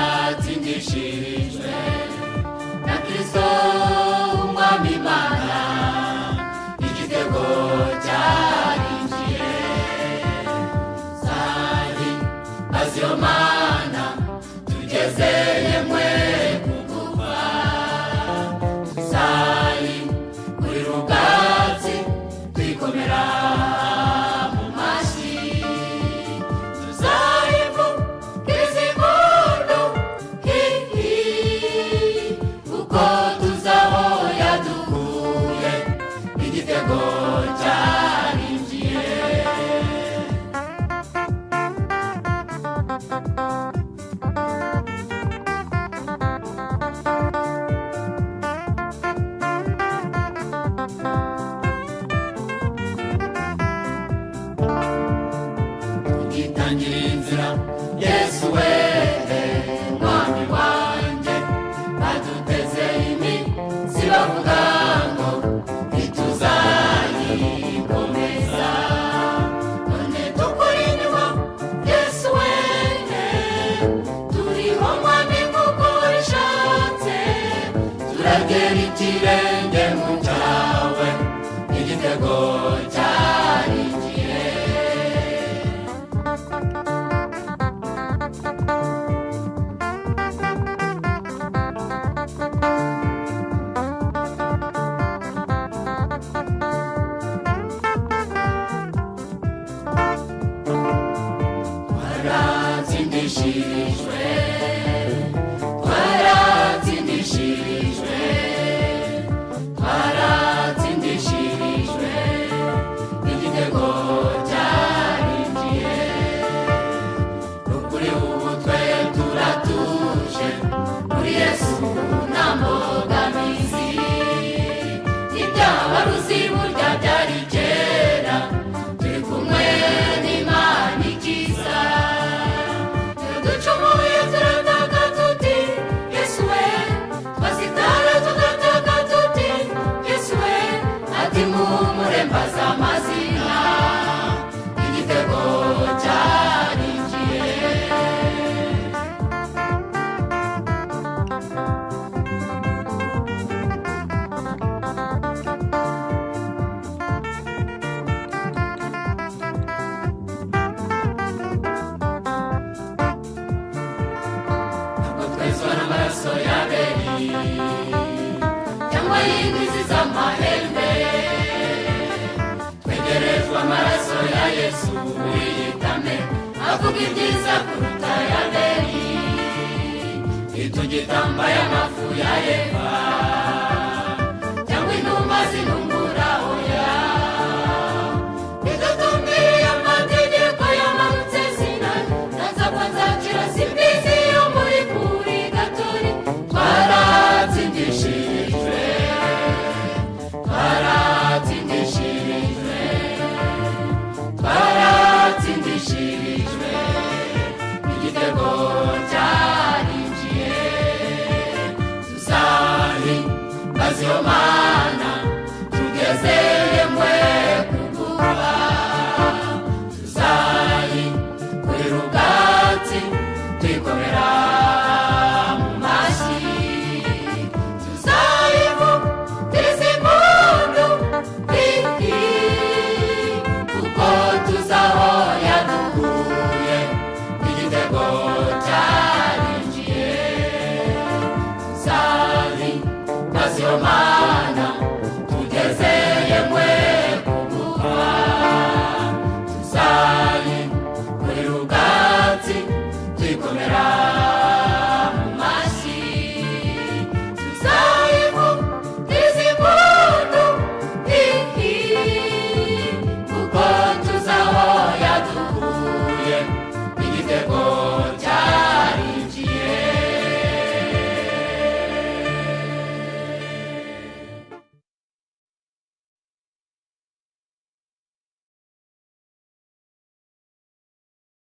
Twaratsindishijwe na Kristo umwami Imana, igitego cyarinjiye. Zari aziyo Mana tugezeye mwe kugufa, zari muri rubwatsi twikomera mu mashyi, kuko tuzaho yadukuye, igitego cyarinjiye. Tugitangira inzira Yesu we mwami wanjye, baduteze iminsi bavuga ngo ntituzayikomeza, none dukuri inyuma Yesu we, turiho mwami nk'uko bishatse, turagera ikirenge mu cyawe, igitego cyarinjiye. Twaratsindishijwe, twaratsindishijwe, twaratsindishijwe, igitego cyarinjiye. Nukuri ubu twe turatuje muri Yesu nta mbogamizi, ibyabaruzi burya byari kera, turi kumwe n'Imana ikiza. Ducumuye turataka tuti Yesu we, twasitara tugataka tuti Yesu we, ati muhumure mbaza amazina, igitego cyarinjiye. Twezwa n'amaraso y'Abeli cyangwa y'indizi z'amahembe, twegerejwe amaraso ya Yesu wiyitame, avuga ibyiza kuruta y'Abeli, itugitambaye amafu ya Eva.